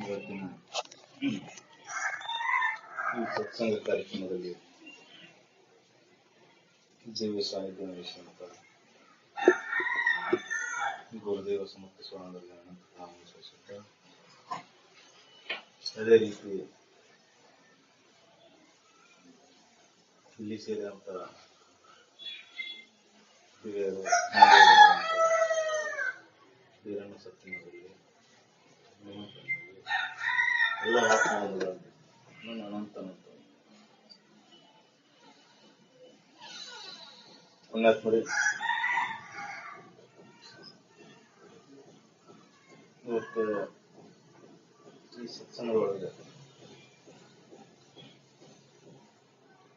ಇವತ್ತಿನ ಈ ಸತ್ಸಂಗ ಕಾರ್ಯಕ್ರಮದಲ್ಲಿ ದಿವ್ಯ ಸಾನ್ನಿಧ್ಯ ನಡೆಸುವಂತ ಗುರುದೇವ ಸಮರ್ಥ ಸ್ವಾಮಿಗಳಿಗೆ ಅನಂತ ಅದೇ ರೀತಿ ಇಲ್ಲಿ ಸೇರಿದಂತ ಹಿರಿಯರು ವೀರಣ್ಣ ಸತ್ಯನವರಿಗೆ ಎಲ್ಲ ಆತ್ಮಗಳಲ್ಲಿ ನನ್ನ ಅನಂತ ಪುಣ್ಯಾತ್ಮರಿ ಇವತ್ತು ಈ ಸತ್ಸಂಗದೊಳಗೆ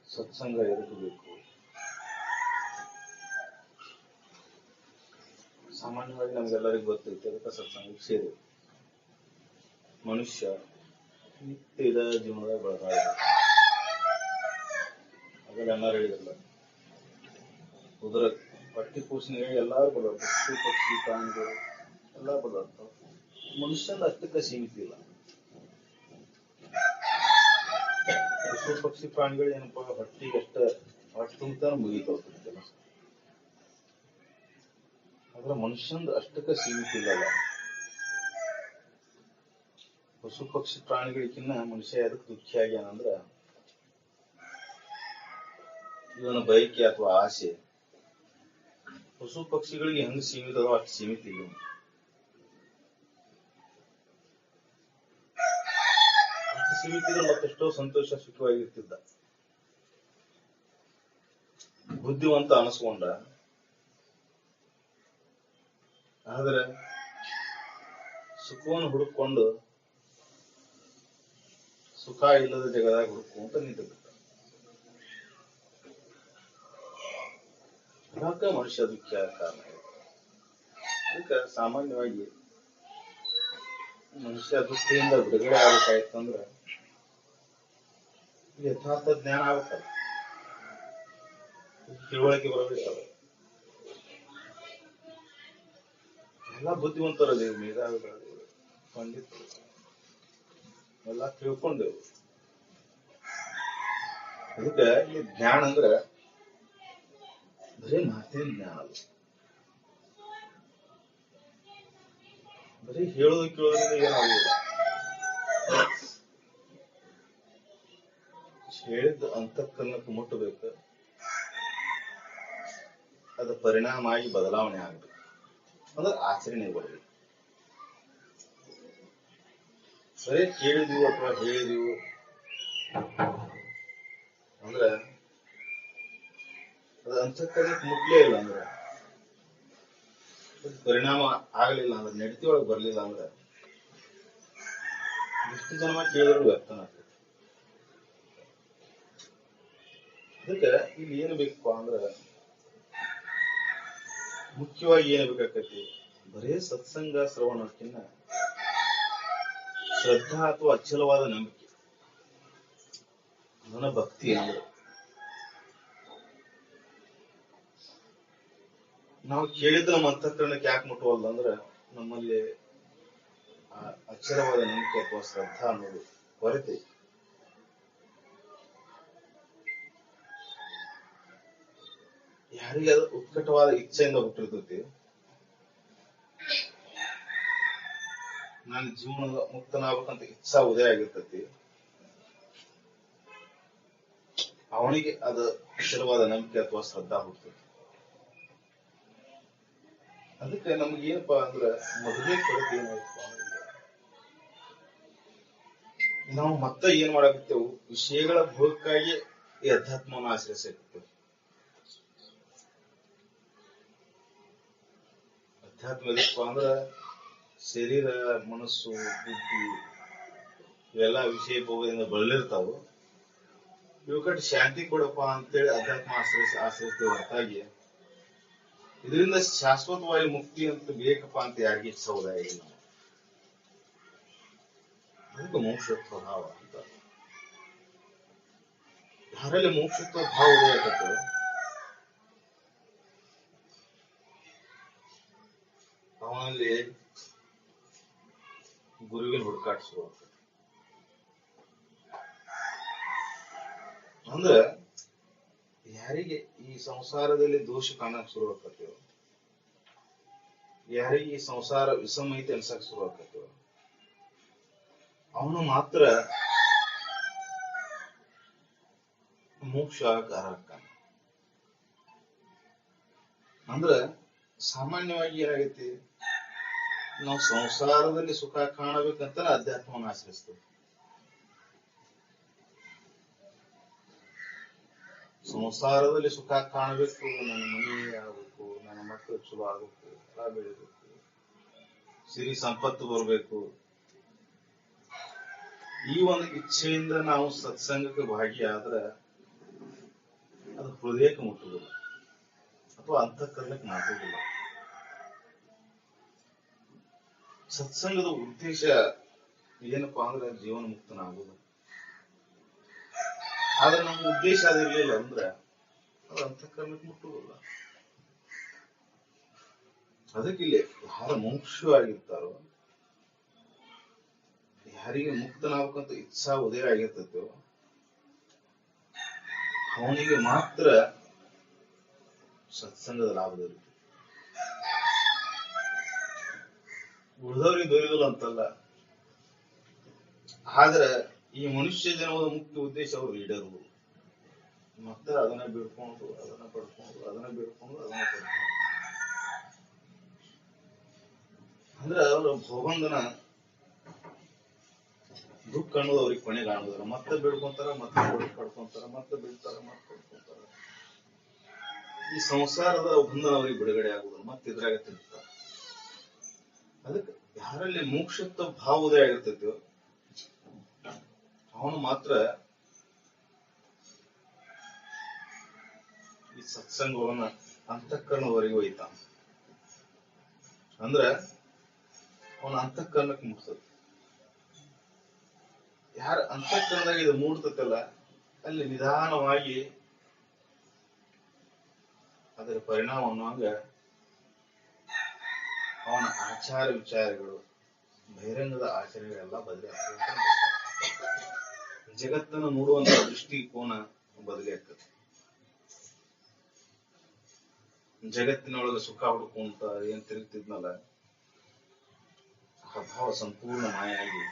ಸತ್ಸಂಗ ಎದಕ್ಕೆ ಬೇಕು? ಸಾಮಾನ್ಯವಾಗಿ ನಮ್ಗೆಲ್ಲರಿಗೂ ಗೊತ್ತೈತೆ ಅದಕ್ಕೆ ಸತ್ಸಂಗಕ್ಕೆ ಸೇರಿ ಮನುಷ್ಯ ನಿತ್ಯದ ಜೀವನದ ಬೆಳಗಾಗ ಅದೆಲ್ಲ ಎಲ್ಲರೂ ಹೇಳಿರಲ್ಲ. ಉದರ ಪಟ್ಟಿ ಕೂಸಿನಿಗೆ ಎಲ್ಲಾರು ಬರೋದು, ಪಕ್ಷಿ ಪಕ್ಷಿ ಪ್ರಾಣಿಗಳು ಎಲ್ಲ ಬರೋದು. ಮನುಷ್ಯನ ಅಷ್ಟಕ್ಕೆ ಸೀಮಿತ ಇಲ್ಲ. ಪಶು ಪಕ್ಷಿ ಪ್ರಾಣಿಗಳು ಏನಪ್ಪಾ ಹೊಟ್ಟಿಗೆ ಹೊಟ್ಟೆ ತುಂಬ ಮುಗಿತೋಗ್ತದೆ. ಆದ್ರೆ ಮನುಷ್ಯಂದು ಅಷ್ಟಕ್ಕೆ ಸೀಮಿತ ಇಲ್ಲಲ್ಲ. ಪಶು ಪಕ್ಷಿ ಪ್ರಾಣಿಗಳಿಗಿನ್ನ ಮನುಷ್ಯ ಅದಕ್ಕೆ ದುಃಖಿಯಾಗ್ಯಾನಂದ್ರ ಇವನ ಬಯಕೆ ಅಥವಾ ಆಸೆ ಪಶು ಪಕ್ಷಿಗಳಿಗೆ ಹೆಂಗ್ ಸೀಮಿತ ಅದೋ ಅಷ್ಟು ಸೀಮಿತ ಇಲ್ಲ. ಅಷ್ಟು ಸೀಮಿತ ಇದ್ರೆ ಮತ್ತೆಷ್ಟೋ ಸಂತೋಷ ಸುಖವಾಗಿರ್ತಿದ್ದ. ಬುದ್ಧಿವಂತ ಅನಿಸ್ಕೊಂಡ. ಆದ್ರೆ ಸುಖವನ್ನು ಹುಡುಕೊಂಡು ಸುಖ ಇಲ್ಲದ ಜಗದಾಗ ಹುಡುಕುವಂತ ನಿಂತು ಬಿಟ್ಟ. ಯಾಕ ಮನುಷ್ಯ ದುಃಖ ಕಾರಣ? ಅದಕ್ಕೆ ಸಾಮಾನ್ಯವಾಗಿ ಮನುಷ್ಯ ದುಃಖದಿಂದ ಬಿಡುಗಡೆ ಆಗ್ಬೇಕಾಯ್ತಂದ್ರ ಯಥಾರ್ಥ ಜ್ಞಾನ ಆಗ್ಬೇಕಲ್ಲ, ತಿಳುವಳಿಕೆ ಬರಬೇಕಲ್ಲ. ಎಲ್ಲ ಬುದ್ಧಿವಂತರದೇವು, ಮೇಧಾವಿಗಳು, ಪಂಡಿತರು ಎಲ್ಲ ತಿಳ್ಕೊಂಡೆವು. ಅದಕ್ಕೆ ಈ ಜ್ಞಾನ ಅಂದ್ರೆ ಬರೀ ಮಾತಿನ ಜ್ಞಾನ ಅಲ್ಲ, ಬರೀ ಹೇಳೋದು ಕೇಳೋದ್ರಿಂದ ಏನಾಗುದಿಲ್ಲ. ಹೇಳಿದ ಅಂತಃಕರಣಕ್ಕೆ ಮುಟ್ಟಬೇಕು, ಅದ ಪರಿಣಾಮ ಆಗಿ ಬದಲಾವಣೆ ಆಗ್ಬೇಕು, ಅಂದ್ರೆ ಆಚರಣೆ ಬರಬೇಕು. ಸರಿ ಕೇಳಿದೀವಿ ಅಥವಾ ಹೇಳಿದೀವಿ ಅಂದ್ರೆ ಅದು ಅಂತಃಕರಣಕ್ಕೆ ಮುಟ್ಲೇ ಇಲ್ಲ ಅಂದ್ರೆ, ಪರಿಣಾಮ ಆಗ್ಲಿಲ್ಲ ಅಂದ್ರೆ, ನಡತಿ ಒಳಗೆ ಬರ್ಲಿಲ್ಲ ಅಂದ್ರೆ ಎಷ್ಟು ಜನ್ಮ ಕೇಳಿದ್ರು ವ್ಯರ್ಥನ ಆಗ್ತದೆ. ಅದಕ್ಕೆ ಇಲ್ಲಿ ಏನು ಬೇಕಪ್ಪ ಅಂದ್ರೆ ಮುಖ್ಯವಾಗಿ ಏನು ಬೇಕಾಕತಿ? ಬರೇ ಸತ್ಸಂಗ ಶ್ರವಣಕ್ಕಿನ್ನ ಶ್ರದ್ಧಾ ಅಥವಾ ಅಚಲವಾದ ನಂಬಿಕೆ, ನನ್ನ ಭಕ್ತಿ ಅಂದ್ರೆ ನಾವು ಕೇಳಿದ ನಮ್ಮ ಅಂತಃಕರಣಕ್ಕೆ ಯಾಕೆ ಮುಟ್ಟುವಲ್ಲ ಅಂದ್ರೆ ನಮ್ಮಲ್ಲಿ ಅಚಲವಾದ ನಂಬಿಕೆ ಅಥವಾ ಶ್ರದ್ಧಾ ಅನ್ನೋದು ಕೊರತೆ. ಯಾರಿಗೆ ಅದು ಉತ್ಕಟವಾದ ಇಚ್ಛೆಯಿಂದ ಹುಟ್ಟಿರ್ತೈತಿ, ನಾನು ಜೀವನದ ಮುಕ್ತನಾಗಬೇಕಂತ ಇಚ್ಛಾ ಉದಯ ಆಗಿರ್ತೈತಿ, ಅವನಿಗೆ ಅದು ಅಚಲವಾದ ನಂಬಿಕೆ ಅಥವಾ ಶ್ರದ್ಧಾ ಹುಡ್ತೈತಿ. ಅದಕ್ಕೆ ನಮ್ಗೆ ಏನಪ್ಪಾ ಅಂದ್ರೆ ಮೊದಲೇ ಕೊರತೆ ಏನಾಯ್ತು ಅಂದ್ರೆ ನಾವು ಮತ್ತೆ ಏನ್ ಮಾಡಾಕತ್ತೇವು? ವಿಷಯಗಳ ಭೋಗಕ್ಕಾಗಿ ಈ ಅಧ್ಯಾತ್ಮವನ್ನು ಆಶ್ರಯಿಸಿರ್ತೇವೆ. ಅಧ್ಯಾತ್ಮ ಎದಪ್ಪ ಅಂದ್ರೆ ಶರೀರ, ಮನಸ್ಸು, ಬುದ್ಧಿ ಇವೆಲ್ಲ ವಿಷಯ ಭೋಗದಿಂದ ಬಳಲಿರ್ತಾವ. ಇವಕಟ್ಟು ಶಾಂತಿ ಕೊಡಪ್ಪ ಅಂತೇಳಿ ಅಧ್ಯಾತ್ಮ ಆಶ್ರಯಿಸ್ತೇವೆ ಹೊರತಾಗಿ ಇದರಿಂದ ಶಾಶ್ವತವಾಗಿ ಮುಕ್ತಿ ಅಂತ ಬೇಕಪ್ಪ ಅಂತ ಯಾರಿಗೆ ಇಚ್ಛೆ ಇಲ್ಲ. ಅದಕ್ಕೆ ಮೋಕ್ಷತ್ವ ಭಾವ ಅಂತ. ಯಾರಲ್ಲಿ ಮೋಕ್ಷತ್ವ ಭಾವ ಉದಯಕತ್ತ ಅವನಲ್ಲಿ ಗುರುವಿನ ಹುಡುಕಾಟ ಶುರು ಆಗ್ತದೆ. ಅಂದ್ರ ಯಾರಿಗೆ ಈ ಸಂಸಾರದಲ್ಲಿ ದೋಷ ಕಾಣಕ್ ಶುರು ಆಕತ್ತೇವ, ಯಾರಿಗೆ ಈ ಸಂಸಾರ ವಿಷಮ ಐತಿ ಅನ್ಸಕ್ ಶುರು ಆಕತ್ತೇವ, ಅವನು ಮಾತ್ರ ಮೋಕ್ಷ ಆಕಾನ. ಅಂದ್ರ ಸಾಮಾನ್ಯವಾಗಿ ಏನಾಗೈತಿ, ನಾವು ಸಂಸಾರದಲ್ಲಿ ಸುಖ ಕಾಣಬೇಕಂತ ಅಧ್ಯಾತ್ಮವನ್ನು ಆಶ್ರಯಿಸ್ತೇವೆ. ಸಂಸಾರದಲ್ಲಿ ಸುಖ ಕಾಣಬೇಕು, ನನ್ನ ಮನೆ ಆಗ್ಬೇಕು, ನನ್ನ ಮಕ್ಕಳು ಚಲೋ ಆಗ್ಬೇಕು, ಹೊಲ ಬೆಳಿಬೇಕು, ಸಿರಿ ಸಂಪತ್ತು ಬರ್ಬೇಕು, ಈ ಒಂದು ಇಚ್ಛೆಯಿಂದ ನಾವು ಸತ್ಸಂಗಕ್ಕೆ ಭಾಗಿಯಾದ್ರ ಅದು ಹೃದಯಕ್ಕೆ ಮುಟ್ಟುವುದಿಲ್ಲ ಅಥವಾ ಅಂತಃಕರಣಕ್ಕೆ ಮಾತುವುದಿಲ್ಲ. ಸತ್ಸಂಗದ ಉದ್ದೇಶ ಏನಪ್ಪಾ ಅಂದ್ರೆ ಜೀವನ ಮುಕ್ತನಾಗುವುದು. ಆದ್ರೆ ನಮ್ಮ ಉದ್ದೇಶ ಅದಿರ್ಲಿಲ್ಲ ಅಂದ್ರೆ ಅದು ಅಂತಃಕರಣಕ್ಕೆ ಮುಟ್ಟುವುದಿಲ್ಲ. ಅದಕ್ಕಿಲ್ಲಿ ಯಾರು ಮುಮುಕ್ಷುವಾಗಿರ್ತಾರೋ, ಯಾರಿಗೆ ಮುಕ್ತನಾಗಬೇಕಂತ ಇಚ್ಛಾ ಉದಯ ಆಗಿರ್ತೈತೋ ಅವನಿಗೆ ಮಾತ್ರ ಸತ್ಸಂಗದ ಲಾಭದಲ್ಲಿ. ಉಳಿದವ್ರಿಗೆ ದೊರೆಯುವುದಿಲ್ಲ ಅಂತಲ್ಲ, ಆದ್ರೆ ಈ ಮನುಷ್ಯ ಜನ್ಮದ ಮುಖ್ಯ ಉದ್ದೇಶ ಅವರು ಈಡೇರುವುದು. ಮತ್ತೆ ಅದನ್ನ ಬಿಡ್ಕೊಂಡು ಅದನ್ನ ಪಡ್ಕೊಂಡು ಅದನ್ನ ಬಿಡ್ಕೊಂಡು ಅದನ್ನ ಪಡ್ಕೊಂಡು ಅಂದ್ರೆ ಅವರ ಭಗವಂತನ ದುಃಖ ಅನ್ನೋದು ಅವ್ರಿಗೆ ಕೊನೆ ಕಾಣುವುದಿಲ್ಲ. ಮತ್ತೆ ಬಿಡ್ಕೊಂತಾರ, ಮತ್ತೆ ಪಡ್ಕೊಂತಾರ, ಮತ್ತೆ ಬಿಡ್ತಾರ, ಮತ್ತೆ ಪಡ್ಕೊಂತಾರ. ಈ ಸಂಸಾರದ ಬಂಧನ ಅವ್ರಿಗೆ ಬಿಡುಗಡೆ ಆಗುವುದಿಲ್ಲ, ಮತ್ತೆ ಇದ್ರಾಗ ತಿಂತಾರ. ಅದಕ್ಕೆ ಯಾರಲ್ಲಿ ಮೋಕ್ಷತ್ವ ಭಾವ ಉದಯ ಆಗಿರ್ತೈತೋ ಅವನು ಮಾತ್ರ ಈ ಸತ್ಸಂಗವನ್ನ ಅಂತಃಕರಣದವರೆಗೂ ಒಯ್ತಾನ. ಅಂದ್ರ ಅವನ ಅಂತಃಕರಣಕ್ಕೆ ಮುಟ್ತದೆ. ಯಾರ ಅಂತಃಕರಣದಾಗ ಇದು ಮೂಡ್ತಲ್ಲ, ಅಲ್ಲಿ ನಿಧಾನವಾಗಿ ಅದರ ಪರಿಣಾಮ ಅನ್ನುವಂಗ ಅವನ ಆಚಾರ ವಿಚಾರಗಳು, ಬಹಿರಂಗದ ಆಚರಣೆಗಳೆಲ್ಲ ಬದಲಾಗ್ತದೆ. ಜಗತ್ತನ್ನು ನೋಡುವಂತ ದೃಷ್ಟಿಕೋನ ಬದಲಿ ಆಗ್ತದೆ. ಜಗತ್ತಿನೊಳಗೆ ಸುಖ ಹುಡುಕುವಂತ ಏನ್ ತಿರುಗ್ತಿದ್ನಲ್ಲ, ಆ ಭಾವ ಸಂಪೂರ್ಣ ಮಾಯಾಗಿ,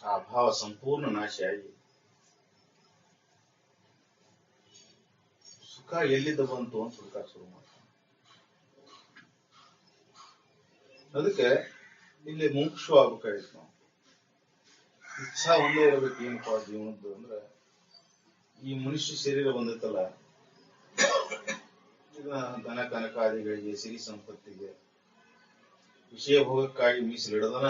ಆ ಭಾವ ಸಂಪೂರ್ಣ ನಾಶಿಯಾಗಿ ಸುಖ ಎಲ್ಲಿದ್ದ ಬಂತು ಅಂತ ಹುಡುಕಾಕ ಶುರು ಮಾಡ್ತಾನೆ. ಅದಕ್ಕೆ ಇಲ್ಲಿ ಮುಮುಕ್ಷು ಆಗ್ಬೇಕಾಗಿತ್ತು. ನಾವು ಇಚ್ಛಾ ಒಂದೇ ಇರಬೇಕು. ಏನಪ್ಪಾ ಜೀವನದ್ದು ಅಂದ್ರೆ, ಈ ಮನುಷ್ಯ ಶರೀರ ಬಂದೈತಲ್ಲ, ದನ ಕನಕಾದಿಗಳಿಗೆ, ಸಿರಿ ಸಂಪತ್ತಿಗೆ, ವಿಷಯ ಭೋಗಕ್ಕಾಗಿ ಮೀಸಲಿಡದನ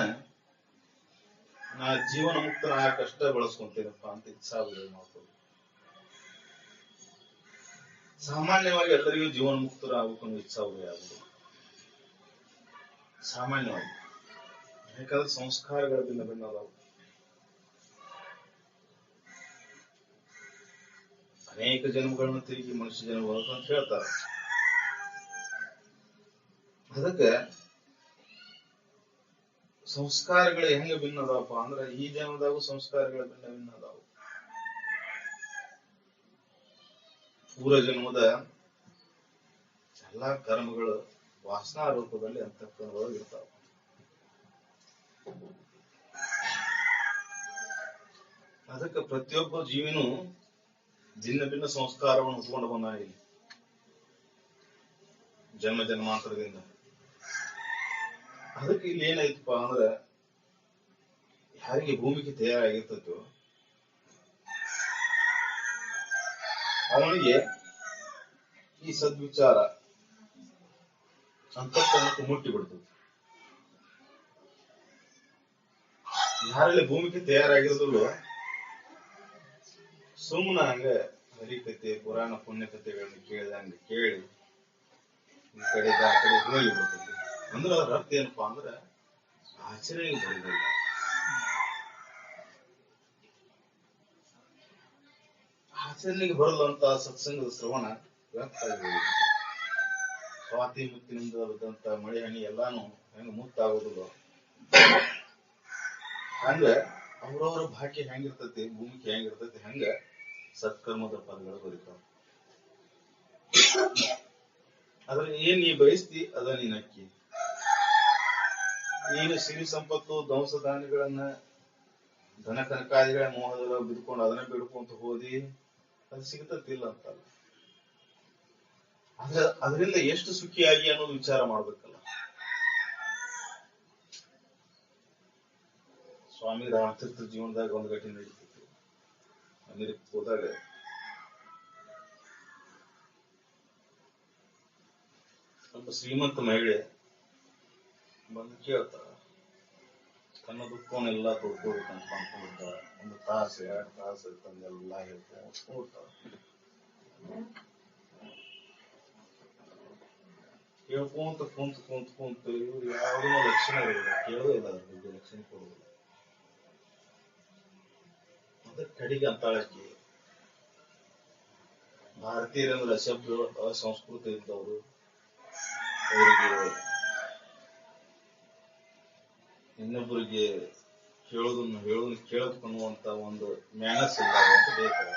ನಾ ಜೀವನ ಮುಕ್ತನ ಕಷ್ಟ ಬಳಸ್ಕೊಂತೇನಪ್ಪ ಅಂತ ಇಚ್ಛಾ ಮಾಡ್ಕೊಳ್ಳಿ. ಸಾಮಾನ್ಯವಾಗಿ ಎಲ್ಲರಿಗೂ ಜೀವನ ಮುಕ್ತರಾಗಬೇಕು ಇಚ್ಛಾ ಆಗುವುದು ಸಾಮಾನ್ಯವಾಗಿ. ಯಾಕಂದ್ರೆ ಸಂಸ್ಕಾರಗಳ ಭಿನ್ನ ಭಿನ್ನ ಅದಾವು. ಅನೇಕ ಜನ್ಮಗಳನ್ನ ತಿರುಗಿ ಮನುಷ್ಯ ಜನ್ಮ ಅಂತ ಹೇಳ್ತಾರೆ. ಅದಕ್ಕೆ ಸಂಸ್ಕಾರಗಳು ಹೆಂಗ ಭಿನ್ನ ಅದಾವಪ್ಪ ಅಂದ್ರೆ, ಈ ಜನ್ಮದಾಗೂ ಸಂಸ್ಕಾರಗಳ ಭಿನ್ನ ಭಿನ್ನ ಅದಾವು. ಪೂರ್ವ ಜನ್ಮದ ಎಲ್ಲಾ ಕರ್ಮಗಳು ವಾಸನಾ ರೂಪದಲ್ಲಿ ಅಂತಃಕರಣದೊಳಗೆ ಇರ್ತಾವ. ಅದಕ್ಕೆ ಪ್ರತಿಯೊಬ್ಬ ಜೀವಿನೂ ಭಿನ್ನ ಭಿನ್ನ ಸಂಸ್ಕಾರವನ್ನು ಹೊತ್ಕೊಂಡು ಬಂದ ಇಲ್ಲಿ ಜನ್ಮ ಜನ್ಮಾಂತರದಿಂದ. ಅದಕ್ಕೆ ಇಲ್ಲಿ ಏನಾಯ್ತಪ್ಪ ಅಂದ್ರೆ, ಯಾರಿಗೆ ಭೂಮಿಗೆ ತಯಾರಾಗಿರ್ತೈತೋ ಅವನಿಗೆ ಈ ಸದ್ವಿಚಾರ ಅಂತಃಕರಣಕ್ಕೆ ಮುಟ್ಟಿ ಬಿಡ್ತದೆ. ಯಾರಲ್ಲಿ ಭೂಮಿಗೆ ತಯಾರಾಗಿರೋದಿಲ್ಲ, ಸುಮ್ಮನೆ ಹಂಗ ಹರಿಕತೆ ಪುರಾಣ ಪುಣ್ಯ ಕಥೆಗಳನ್ನ ಕೇಳಿದಂಗ ಕೇಳಿ ಈ ಕಡೆ ಆ ಕಡೆ ಹೋಗಿ ಬಿಡ್ತದೆ. ಅಂದ್ರೆ ಅದ್ರ ಅರ್ಥ ಏನಪ್ಪಾ ಅಂದ್ರೆ ಆಚರಣೆಗೆ ಬರೋದಿಲ್ಲ. ಆಚರಣೆಗೆ ಬರದಂತ ಸತ್ಸಂಗದ ಶ್ರವಣ ವ್ಯರ್ಥ ಆಗಿ, ಸ್ವಾತಿ ಮುತ್ತಿನಿಂದ ಬದ್ದಂತ ಮಳೆ ಹನಿ ಎಲ್ಲಾನು ಹೆಂಗ ಮುತ್ತಾಗೋದಿಲ್ಲ ಹಂಗ ಅವ್ರವ್ರ ಭಾಗ್ಯ ಹೆಂಗಿರ್ತೈತಿ, ಭೂಮಿಕೆ ಹೆಂಗಿರ್ತೈತಿ, ಹಂಗ ಸತ್ಕರ್ಮದ ಫಲಗಳು ಬರೀತಾವ. ಅದ್ರ ಏನ್ ನೀ ಬಯಸ್ತಿ ಅದ ನೀನ್ ಅಕ್ಕಿ. ನೀನು ಸಿರಿ ಸಂಪತ್ತು ಧ್ವಂಸ ಧಾನ್ಯಗಳನ್ನ ಧನ ಕನಕಾದಿಗಳ ಮೋಹದೊಳಗೆ ಬಿದ್ಕೊಂಡು ಅದನ್ನ ಬಿಡ್ಕೊಂತ ಹೋದಿ, ಅದು ಸಿಗ್ತತಿಲ್ಲ ಅಂತಲ್ಲ. ಆದ್ರೆ ಅದರಿಂದ ಎಷ್ಟು ಸುಖಿಯಾಗಿ ಅನ್ನೋದು ವಿಚಾರ ಮಾಡ್ಬೇಕಲ್ಲ. ಸ್ವಾಮಿ ರಾಮತೀರ್ಥ ಜೀವನದಾಗ ಒಂದು ಘಟನೆ ನಡೀತಿತ್ತು. ಅಮೆರಿಕಕ್ಕೆ ಹೋದಾಗ ಒಬ್ಬ ಶ್ರೀಮಂತ ಮಹಿಳೆ ಬಂದು ಕೇಳ್ತಾಳ, ತನ್ನ ದುಃಖವನ್ನೆಲ್ಲ ತೊಡ್ಕೋಬೇಕಂತ ಅನ್ಕೊಂಡಿರ್ತಾಳ. ಒಂದು ತಾಸು 2 ತಾಸು ತಂದೆಲ್ಲ ಹೇಳ್ಕೊಂಡ್ತಾಳ. ಕೇಳ್ಕೊಂತ ಕುಂತ ಇವ್ರು ಯಾವುದೋ ಲಕ್ಷಣ ಇರೋದಿಲ್ಲ, ಕೇಳೋದೇ ಇಲ್ಲ, ಅದ್ರ ಬಗ್ಗೆ ಲಕ್ಷಣ ಕೊಡೋದಿಲ್ಲ. ಅದಕ್ಕೆ ಕಡೆಗೆ ಅಂತಾಳಕ್ಕೆ, ಭಾರತೀಯರಂದ್ರೆ ಅಸಭ್ಯ ಅಸಂಸ್ಕೃತ ಇದ್ದವರು, ಅವರಿಗೆ ಇನ್ನೊಬ್ಬರಿಗೆ ಹೇಳೋದನ್ನ ಕೇಳಬೇಕನ್ನುವಂತ ಒಂದು ಮ್ಯಾನಸ್ ಇಲ್ಲ ಅಂತ ಬೇಕಾಗ.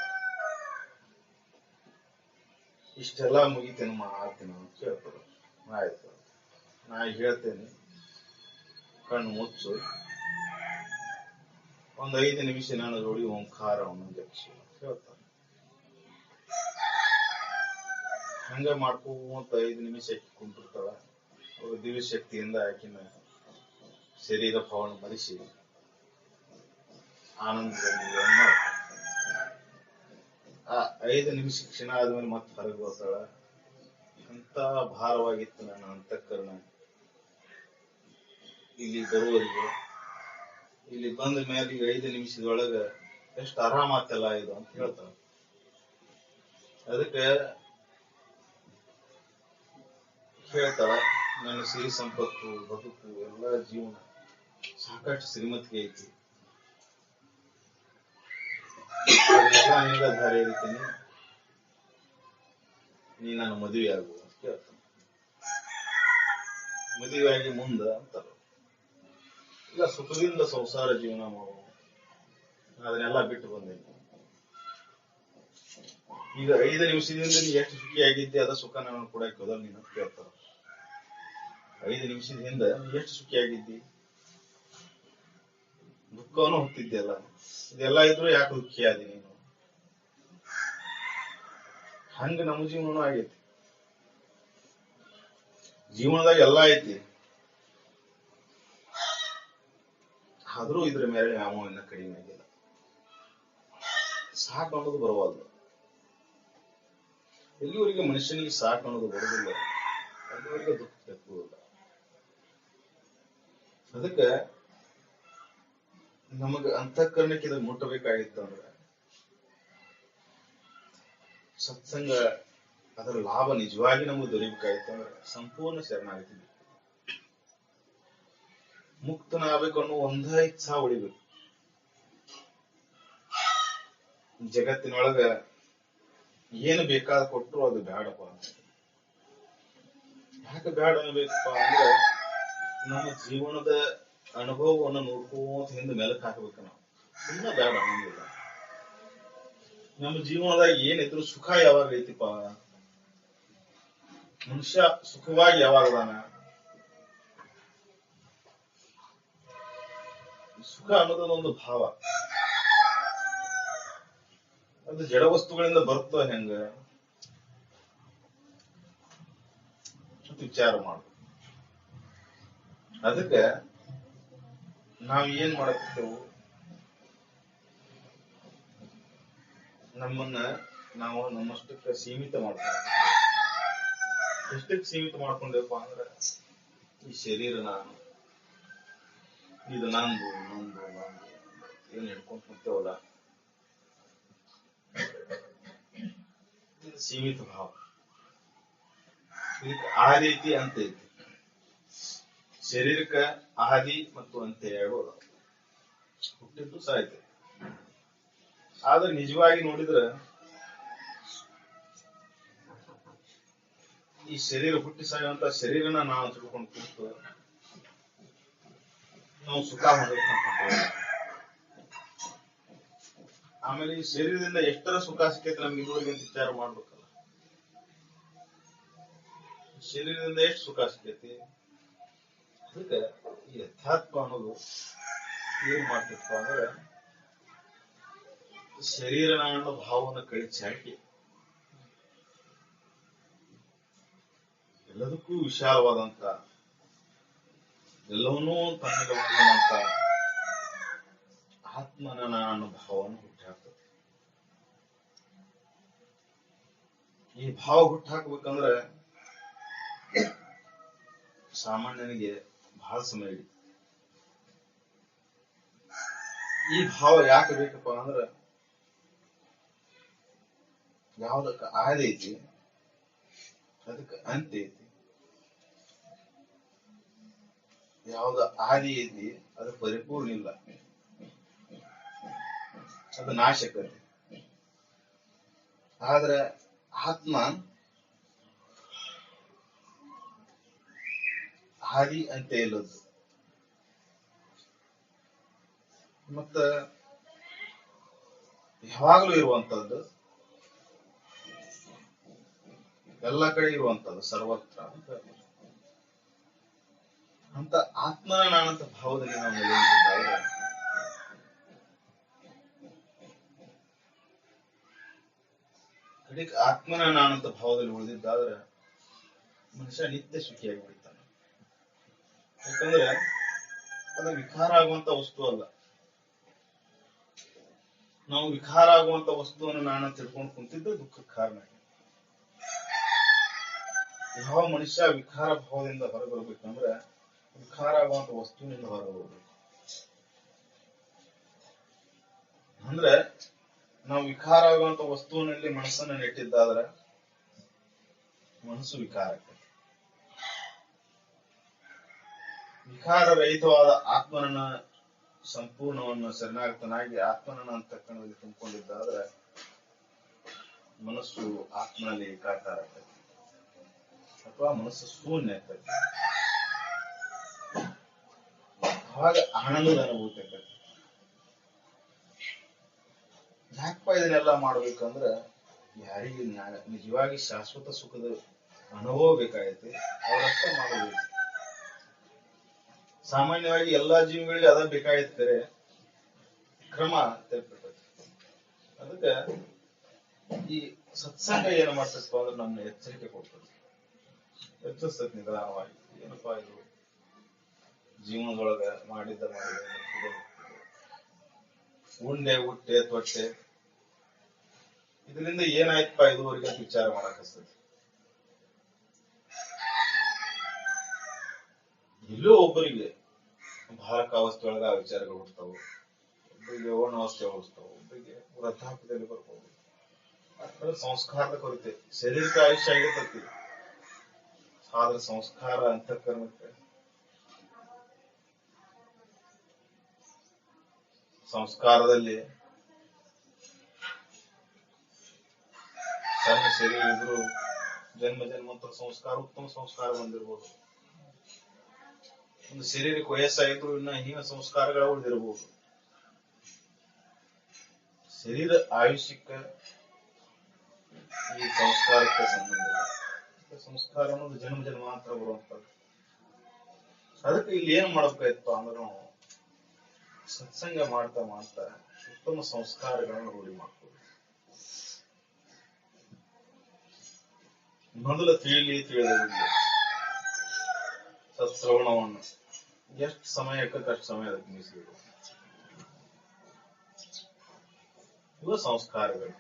ಇಷ್ಟೆಲ್ಲ ಮುಗಿತೇನೆ ಮಾಡ್ತೀನಿ ಅಂತ ಕೇಳ್ತಾರ. ಆಯ್ತು, ನಾ ಹೇಳ್ತೇನೆ, ಕಣ್ಣು ಮುಚ್ಚು, ಒಂದ್ 5 ನಿಮಿಷ ನಾನು ನೋಡಿ ಓಂಕಾರ ಜಪಿಸು ಅಂತ ಹೇಳ್ತಾರ. ಹಂಗ ಮಾಡ್ಕೊಂತ 5 ನಿಮಿಷ ಕುಂತಿರ್ತಾಳ. ಅವ್ರ ದಿವ್ಯ ಶಕ್ತಿಯಿಂದ ಆಕಿನ ಶರೀರ ಭಾವನೆ ಮರೆಸಿ ಆನಂದದಲ್ಲಿ ಆ 5 ನಿಮಿಷ ಕ್ಷಣ ಆದ್ಮೇಲೆ ಮತ್ತೆ ಹೊರಗೆ ಬರ್ತಾಳ. ಅಂತ ಭಾರವಾಗಿತ್ತು ನನ್ನ ಅಂತಃಕರಣ, ಇಲ್ಲಿ ಬರುವವರಿಗೆ, ಇಲ್ಲಿ ಬಂದ ಮೇಲೆ 5 ನಿಮಿಷದೊಳಗ ಎಷ್ಟು ಆರಾಮಾತಲ್ಲ ಇದು ಅಂತ ಹೇಳ್ತಾಳ. ಅದಕ್ಕೆ ಹೇಳ್ತಾಳ, ನನ್ನ ಸಿರಿ ಸಂಪತ್ತು, ಬದುಕು, ಎಲ್ಲ ಜೀವನ ಸಾಕಷ್ಟು ಶ್ರೀಮಂತಿಗೆ ಐತಿ, ಅದನ್ನೆಲ್ಲ ನಿನಗ ಧಾರೆ ಇರ್ತೀನಿ, ನೀ ನನ್ನ ಮದುವೆ ಆಗು ಅಂತ ಕೇಳ್ತಾನೆ. ಮದುವೆ ಆಗಿ ಮುಂದ ಅಂತಾರ, ಇಲ್ಲ ಸುಖದಿಂದ ಸಂಸಾರ ಜೀವನ ಮಾಡುವ, ಅದನ್ನೆಲ್ಲ ಬಿಟ್ಟು ಬಂದೇನೆ. ಈಗ 5 ನಿಮಿಷದಿಂದ ನೀ ಎಷ್ಟು ಸುಖಿಯಾಗಿದ್ದೆ ಅದ ಸುಖ ನಾನು ಕೊಡಕ್ಕೆ ಹೋದ ನೀನು ಅಂತ ಕೇಳ್ತಾರ. 5 ನಿಮಿಷದ ಹಿಂದ ನೀ ಎಷ್ಟು ಸುಖಿಯಾಗಿದ್ದಿ, ದುಃಖವನ್ನು ಹೊತ್ತಿದ್ದೆಲ್ಲ, ಇದೆಲ್ಲ ಇದ್ರು ಯಾಕೆ ದುಃಖಿಯಾದಿ ನೀನು? ಹಂಗ ನಮ್ಮ ಜೀವನೂ ಆಗೈತಿ. ಜೀವನದಾಗ ಎಲ್ಲ ಐತಿ, ಆದ್ರೂ ಇದ್ರ ಮೇಲೆ ವ್ಯಾಮೋಹ ಇನ್ನ ಕಡಿಮೆ ಆಗಿಲ್ಲ. ಸಾಕು ಅನ್ನೋದು ಬರವಲ್ದು. ಎಲ್ಲಿವರೆಗೆ ಮನುಷ್ಯನಿಗೆ ಸಾಕು ಅನ್ನೋದು ಬರೋದಿಲ್ಲ, ಅಲ್ಲಿವರೆಗೆ ದುಃಖ ತೆಕ್ಕುವುದಿಲ್ಲ. ಅದಕ್ಕೆ ನಮಗ ಅಂತಃಕರಣಕ್ಕೆ ಇದು ಮುಟ್ಟಬೇಕಾಗಿತ್ತು ಅಂದ್ರೆ ಸತ್ಸಂಗ, ಅದರ ಲಾಭ ನಿಜವಾಗಿ ನಮಗೆ ದೊರೀಬೇಕಾಗಿತ್ತು ಅಂದ್ರೆ ಸಂಪೂರ್ಣ ಶರಣಾಗತಿ. ಮುಕ್ತನಾಗಬೇಕು ಅನ್ನೋ ಒಂದ ಇಚ್ಛಾ ಉಳಿಬೇಕು. ಜಗತ್ತಿನೊಳಗ ಏನು ಬೇಕಾದ ಕೊಟ್ಟರು ಅದು ಬೇಡಪ್ಪ. ಯಾಕೆ ಬೇಡ ಅನ್ಬೇಕಪ್ಪ ಅಂದ್ರೆ ನಮ್ಮ ಜೀವನದ ಅನುಭವವನ್ನು ನೋಡ್ಕೋತ ಹಿಂದೆ ಮೆಲಕ್ ಹಾಕಬೇಕು. ನಾವು ಸುಮ್ಮನೆ ಬೇಡ ಅನ್ನೋದಿಲ್ಲ. ನಮ್ಮ ಜೀವನದಾಗ ಏನಿದ್ರು ಸುಖ ಯಾವಾಗ ಐತಿಪ್ಪ, ಮನುಷ್ಯ ಸುಖವಾಗಿ ಯಾವಾಗದಾನ, ಸುಖ ಅನ್ನೋದೊಂದು ಭಾವ, ಅದು ಜಡ ವಸ್ತುಗಳಿಂದ ಬರ್ತದ ಹೆಂಗ ವಿಚಾರ ಮಾಡು. ಅದಕ್ಕೆ ನಾವ್ ಏನ್ ಮಾಡತ್ತೇವು, ನಮ್ಮನ್ನ ನಾವು ನಮ್ಮಷ್ಟಕ್ಕೆ ಸೀಮಿತ ಮಾಡ್ತೀವಿ. ಎಷ್ಟಕ್ಕೆ ಸೀಮಿತ ಮಾಡ್ಕೊಂಡೇವಪ್ಪ ಅಂದ್ರೆ ಈ ಶರೀರ ನಾನು, ಇದು ನಂದು ನಂದು ನಂದು ಏನ್ ಹಿಡ್ಕೊಂಡ್ ಕುಂತೇವಲ್ಲ, ಇದು ಸೀಮಿತ ಭಾವ. ಇದಕ್ಕೆ ಆದಿ ಐತಿ ಅಂತ ಐತಿ. ಶರೀರಕ್ಕ ಆದಿ ಮತ್ತು ಅಂತ್ಯ ಎರಡು ಅದಾವ. ಹುಟ್ಟಿದ್ದು ಸಾಯ್ತು. ಆದ್ರೆ ನಿಜವಾಗಿ ನೋಡಿದ್ರೆ ಈ ಶರೀರ ಹುಟ್ಟಿ ಸಾಯುವಂತ ಶರೀರನ ನಾವು ತಿಳ್ಕೊಂಡು ಕೂತು ನಾವು ಸುಖ ಮಾಡಬೇಕಂತ ಆಮೇಲೆ ಈ ಶರೀರದಿಂದ ಎಷ್ಟರ ಸುಖ ಸಿಕ್ಕೈತೆ ನಮ್ಗೆ ಇದುವರೆಗೆ ವಿಚಾರ ಮಾಡ್ಬೇಕಲ್ಲ. ಶರೀರದಿಂದ ಎಷ್ಟು ಸುಖ ಸಿಕ್ಕೈತಿ. ಅದಕ್ಕೆ ಈ ಅಧ್ಯಾತ್ಮ ಅನ್ನೋದು ಏನ್ ಮಾಡ್ತಿಪ್ಪ ಅಂದ್ರೆ ಶರೀರ ಅನ್ನೋ ಭಾವವನ್ನು ಕಳಿಸಿ ಹಾಕಿ ಎಲ್ಲದಕ್ಕೂ ವಿಶಾಲವಾದಂತ ಎಲ್ಲವನ್ನೂ ತನ್ನಗೆ ಹೊಂದುವಂತ ಆತ್ಮನ ಅನ್ನೋ ಭಾವವನ್ನು ಹುಟ್ಟಿ ಹಾಕ್ತದೆ. ಈ ಭಾವ ಹುಟ್ಟಿ ಹಾಕ್ಬೇಕಂದ್ರೆ ಸಾಮಾನ್ಯನಿಗೆ ಬಹಳ ಸಮಯ ಹಿಡಿ. ಈ ಭಾವ ಯಾಕೆ ಬೇಕಪ್ಪ ಅಂದ್ರೆ ಯಾವ್ದಕ್ಕ ಆದಿ ಐತಿ ಅದಕ್ಕೆ ಅಂತ್ಯ ಐತಿ, ಯಾವ್ದ ಆದಿ ಐತಿ ಅದು ಪರಿಪೂರ್ಣ ಇಲ್ಲ, ಅದು ನಾಶಕತೆ. ಆದ್ರೆ ಆತ್ಮ ಆದಿ ಅಂತ್ಯ ಇಲ್ಲದ್ದು. ಮತ್ತ ಯಾವಾಗ್ಲೂ ಇರುವಂತದ್ದು, ಎಲ್ಲ ಕಡೆ ಇರುವಂತದ್ದು, ಸರ್ವತ್ರ ಅಂತ ಆತ್ಮನ ನಾನಂತ ಭಾವದಲ್ಲಿ ನಾವು ನೆಲೆಸಿದ್ದಾಗ ಕಡೆಗೆ ಆತ್ಮನ ನಾನಂತ ಭಾವದಲ್ಲಿ ಉಳಿದಿದ್ದಾದ್ರೆ ಮನುಷ್ಯ ನಿತ್ಯ ಸುಖಿಯಾಗಿ ಬಿಡ್ತಾನೆ. ಯಾಕಂದ್ರೆ ಅದು ವಿಕಾರ ಆಗುವಂತ ವಸ್ತು ಅಲ್ಲ. ನಾವು ವಿಕಾರ ಆಗುವಂತ ವಸ್ತುವನ್ನು ನಾನು ತಿಳ್ಕೊಂಡು ಕುಂತಿದ್ದೆ ದುಃಖಕ್ಕೆ ಕಾರಣ. ಯಾವ ಮನುಷ್ಯ ವಿಕಾರ ಭಾವದಿಂದ ಹೊರಬರ್ಬೇಕಂದ್ರೆ ವಿಕಾರ ಆಗುವಂತ ವಸ್ತುವಿನಿಂದ ಹೊರಬರ್ಬೇಕು. ಅಂದ್ರೆ ನಾವು ವಿಕಾರ ಆಗುವಂತ ವಸ್ತುವಿನಲ್ಲಿ ಮನಸ್ಸನ್ನು ನೆಟ್ಟಿದ್ದಾದ್ರೆ ಮನಸ್ಸು ವಿಕಾರ ಆಗ್ತದೆ. ವಿಕಾರ ರಹಿತವಾದ ಆತ್ಮನನ್ನ ಸಂಪೂರ್ಣವನ್ನು ಶರಣಾಗತನಾಗಿ ಆತ್ಮನನ್ನ ಅಂತಕ್ಕಂಥಲ್ಲಿ ತುಂಬಿಕೊಂಡಿದ್ದಾದ್ರೆ ಮನಸ್ಸು ಆತ್ಮನಲ್ಲಿ ಏಕಾಕಾರ ಆಗ್ತದೆ ಅಥವಾ ಮನಸ್ಸು ಶೂನ್ಯ ಆಗ್ತದೆ. ಆವಾಗ ಆನಂದದ ಅನುಭೂತಿ ಆಗ್ತದೆ. ಯಾಕಪ್ಪ ಇದನ್ನೆಲ್ಲ ಮಾಡ್ಬೇಕಂದ್ರ ಯಾರಿಗೆ ನಿಜವಾಗಿ ಶಾಶ್ವತ ಸುಖದ ಅನುಭವ ಬೇಕಾಗೈತಿ ಅವರಷ್ಟೇ ಮಾಡಬೇಕು. ಸಾಮಾನ್ಯವಾಗಿ ಎಲ್ಲಾ ಜೀವಿಗಳಿಗೆ ಅದ ಬೇಕಾಗಿರ್ತಾರೆ, ಕ್ರಮ ತಪ್ಪಿರ್ತೈತಿ. ಅದಕ್ಕೆ ಈ ಸತ್ಸಂಗ ಏನ್ ಮಾಡ್ತೈತಪ್ಪ ಅಂದ್ರೆ ನಮ್ನ ಎಚ್ಚರಿಕೆ ಕೊಡ್ತದೆ, ಎಚ್ಚರಿಸ್ತೈತಿ ನಿಧಾನವಾಗಿ. ಏನಪ್ಪಾ ಇದು ಜೀವನದೊಳಗ ಮಾಡಿದ್ದ ಉಂಡೆ ಉಟ್ಟೆ ತೊಟ್ಟೆ ಇದರಿಂದ ಏನಾಯ್ತಪ್ಪ ಇದುವರೆಗೆ ವಿಚಾರ ಮಾಡಕಸ್ತೈತಿ. ಇಲ್ಲೂ ಒಬ್ಬರಿಗೆ ಭಾರಕಾವಸ್ಥೆ ಒಳಗ ವಿಚಾರಗಳು ಹುಡ್ತಾವು, ಒಬ್ಬರಿಗೆ ಓಣಾವಸ್ಥೆ ಹೊಡಿಸ್ತಾವ, ಒಬ್ಬರಿಗೆ ವೃದ್ಧಾಪ್ಯದಲ್ಲಿ ಬರ್ಬೋದು. ಸಂಸ್ಕಾರದ ಕೊರತೆ. ಶರೀರಕ್ಕೆ ಆಯುಷ್ಯ ಆಗಿರ್ತೈತಿ, ಆದ್ರೆ ಸಂಸ್ಕಾರ ಅಂತಃಕರಣಕ್ಕೆ ಸಂಸ್ಕಾರದಲ್ಲಿ ಸಣ್ಣ ಶರೀರ ಇದ್ರು ಜನ್ಮ ಜನ್ಮಾಂತರ ಸಂಸ್ಕಾರ ಉತ್ತಮ ಸಂಸ್ಕಾರ ಬಂದಿರ್ಬೋದು. ಒಂದು ಶರೀರಕ್ಕೆ ವಯಸ್ಸಾಗಿದ್ರು ಇನ್ನ ಹೀನ ಸಂಸ್ಕಾರಗಳ ಉಳಿದಿರಬಹುದು. ಶರೀರ ಆಯುಷ್ಯಕ್ಕೆ ಈ ಸಂಸ್ಕಾರಕ್ಕೆ ಸಂಬಂಧ ಇಲ್ಲ. ಸಂಸ್ಕಾರ ಅನ್ನೋದು ಜನ್ಮ ಜನ್ಮಾಂತರ ಬರುವಂತದ್ದು. ಅದಕ್ಕೆ ಇಲ್ಲಿ ಏನ್ ಮಾಡ್ಬೇಕಾಯ್ತಪ್ಪ ಅಂದ್ರೆ ನಾವು ಸತ್ಸಂಗ ಮಾಡ್ತಾ ಮಾಡ್ತಾ ಉತ್ತಮ ಸಂಸ್ಕಾರಗಳನ್ನು ರೂಢಿ ಮಾಡ್ತೀವಿ. ಮೊದಲು ತಿಳಿದಿರಲಿ ಸತ್ಶ್ರವಣವನ್ನು ಎಷ್ಟು ಸಮಯಕ್ಕೆ ಅಷ್ಟು ಸಮಯ ಅದಕ್ಕೆ ಮೀಸಲಿಡು. ಇವ ಸಂಸ್ಕಾರಗಳು.